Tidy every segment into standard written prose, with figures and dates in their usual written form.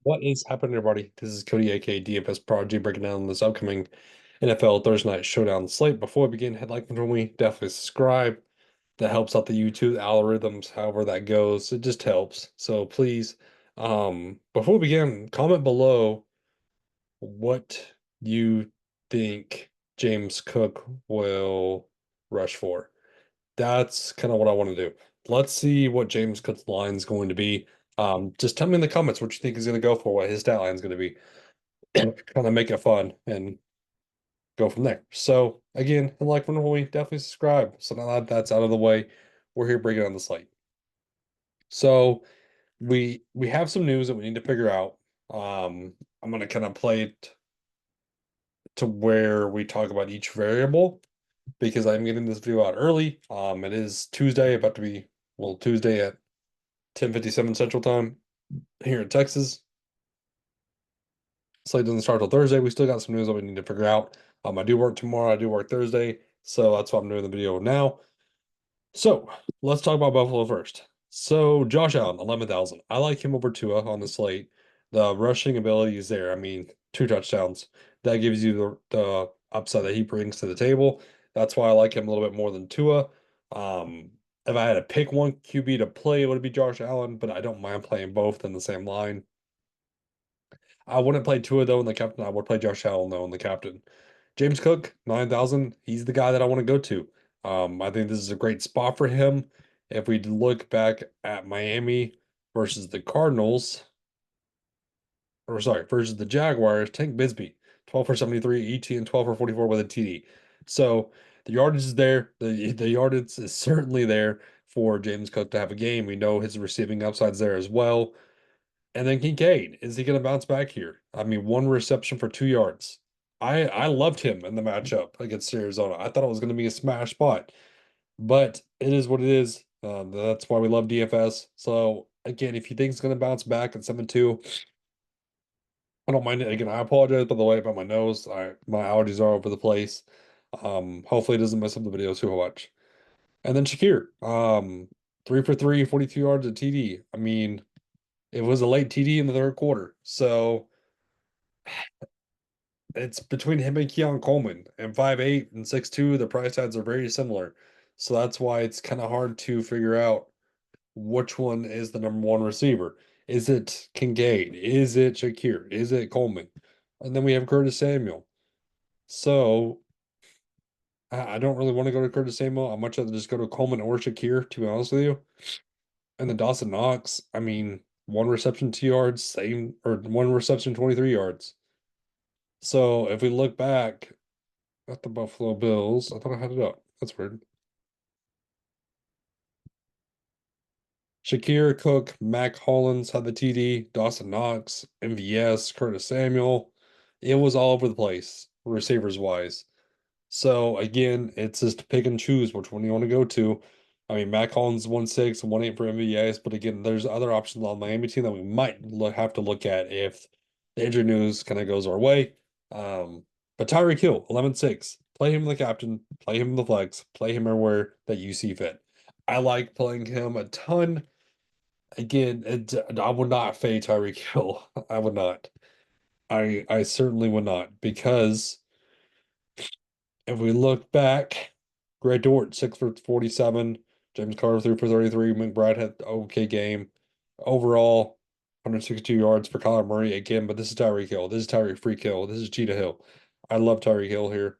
What is happening, everybody? This is Cody, aka DFS Prodigy, breaking down this upcoming NFL Thursday Night Showdown slate. Before we begin, hit like button for me, definitely subscribe. That helps out the YouTube algorithms, however that goes. It just helps. So please, before we begin, comment below what you think James Cook will rush for. That's kind of what I want to do. Let's see what James Cook's line is going to be. Just tell me in the comments what you think he's going to go for, what his stat line is going to be. Kind of make it fun and go from there. So again, and like when we definitely subscribe. So now that that's out of the way, we're here breaking down the slate. So we have some news that we need to figure out. I'm gonna kind of play it to where we talk about each variable because I'm getting this video out early. It is Tuesday, about to be Tuesday at 10:57 Central Time here in Texas. Slate doesn't start till Thursday. We still got some news that we need to figure out. I do work tomorrow. I do work Thursday, so that's why I'm doing the video now. So let's talk about Buffalo first. So Josh Allen, 11,000. I like him over Tua on the slate. The rushing ability is there. I mean, 2 touchdowns. That gives you the upside that he brings to the table. That's why I like him a little bit more than Tua. If I had to pick one QB to play, it would be Josh Allen, but I don't mind playing both in the same line. I wouldn't play Tua though in the captain. I would play Josh Allen though in the captain. James Cook, 9,000. He's the guy that I want to go to. I think this is a great spot for him. If we look back at Miami versus the Cardinals, or sorry, versus the Jaguars, Tank Bisbee, 12 for 73, ET, and 12 for 44 with a TD. So the yardage is there. The yardage is certainly there for James Cook to have a game. We know his receiving upside's there as well. And then Kincaid, is he going to bounce back here? I mean, 1 reception for 2 yards. I loved him in the matchup against Arizona. I thought it was going to be a smash spot, but it is what it is. That's why we love DFS. So again, if you think it's going to bounce back at 7-2, I don't mind it. Again, I apologize by the way about my nose. My allergies are over the place. Hopefully it doesn't mess up the video too much. And then Shakir, 3 for 3, 42 yards at TD. I mean, it was a late TD in the third quarter. So it's between him and Keon Coleman, and 5'8" and 6'2", the price tags are very similar. So that's why it's kind of hard to figure out which one is the number one receiver. Is it Kincaid? Is it Shakir? Is it Coleman? And then we have Curtis Samuel. So I don't really want to go to Curtis Samuel. I'd much rather just go to Coleman or Shakir, to be honest with you. And then Dawson Knox, I mean, 1 reception, 2 yards, same, or 1 reception, 23 yards. So if we look back at the Buffalo Bills, I thought I had it up. That's weird. Shakir, Cook, Mac Hollins had the TD, Dawson Knox, MVS, Curtis Samuel. It was all over the place, receivers wise. So again, it's just pick and choose which one you want to go to. I mean, Mac Hollins 1.6, 1.8 for MVS, but again, there's other options on the Miami team that we might have to look at if the injury news kind of goes our way. But Tyreek Hill, 11.6. Play him in the captain, play him in the flex, play him everywhere that you see fit. I like playing him a ton. Again, I would not fade Tyreek Hill. I would not. I certainly would not because if we look back, Greg Dort 6 for 47, James Carter 3 for 33, McBride had an okay game. Overall, 162 yards for Kyler Murray again, but this is Tyreek Hill. This is Tyreek Freak Hill. This is Cheetah Hill. I love Tyreek Hill here.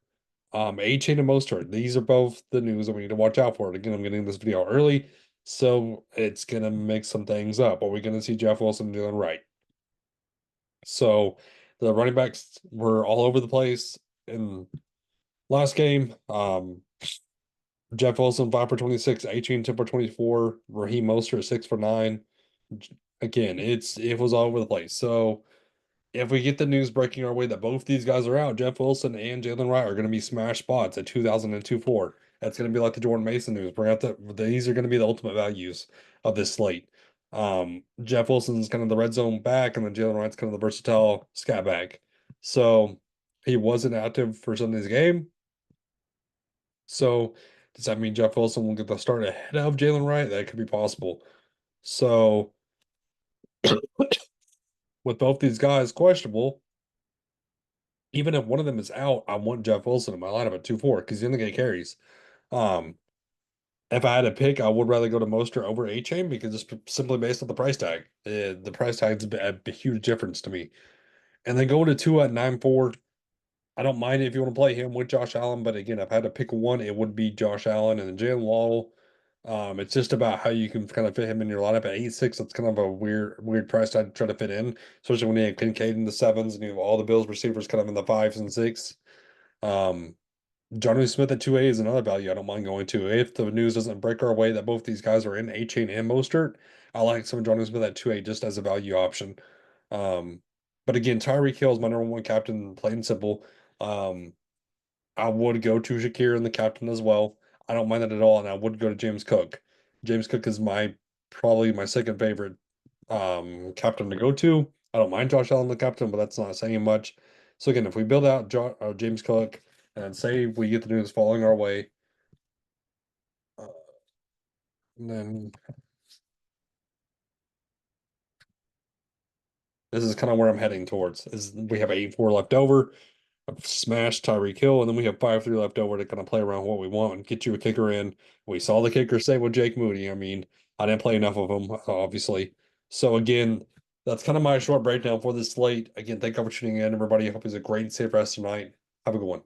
A-Chain and Mostert. These are both the news that we need to watch out for. Again, I'm getting this video early, so it's gonna mix some things up. Are we gonna see Jeff Wilson doing right? So the running backs were all over the place in last game. Jeff Wilson 5 for 26, A-Chain 10 for 24, Raheem Mostert 6 for 9. Again, it was all over the place. So if we get the news breaking our way that both these guys are out, Jeff Wilson and Jalen Wright are going to be smash spots at 2000 and 2-4. That's going to be like the Jordan Mason news. Bring out these are going to be the ultimate values of this slate. Jeff Wilson's kind of the red zone back, and then Jalen Wright's kind of the versatile scat back. So he wasn't active for Sunday's game. So does that mean Jeff Wilson will get the start ahead of Jalen Wright? That could be possible. So with both these guys questionable, even if one of them is out, I want Jeff Wilson in my lineup at 2-4 because he's gonna get carries. Um, if I had to pick, I would rather go to Mostert over A Chain because it's simply based on the price tag. The price tag's a huge difference to me. And then going to two at 9-4. I don't mind it if you want to play him with Josh Allen, but again, if I had to pick one, it would be Josh Allen and then Jalen Waddle. It's just about how you can kind of fit him in your lineup at 8-6. That's kind of a weird price to try to fit in, especially when you have Kincaid in the sevens and you have all the Bills receivers kind of in the fives and six. Um, Johnny Smith at 2A is another value I don't mind going to. If the news doesn't break our way that both these guys are in A Chain and Mostert, I like some Johnny Smith at 2A just as a value option. Um, but again, Tyreek Hill is my number one captain, plain and simple. Um, I would go to Shakir and the captain as well. I don't mind that at all, and I would go to James Cook. James Cook is my probably my second favorite captain to go to. I don't mind Josh Allen the captain, but that's not saying much. So again, if we build out James Cook and say we get the news falling our way, uh, then this is kind of where I'm heading towards. Is we have 8-4 left over. I've smashed Tyreek Hill, and then we have 5-3 left over to kind of play around what we want and get you a kicker in. We saw the kicker stay with Jake Moody. I mean, I didn't play enough of them, obviously. So again, that's kind of my short breakdown for this slate. Again, thank you for tuning in, everybody. I hope it's a great and safe rest tonight. Have a good one.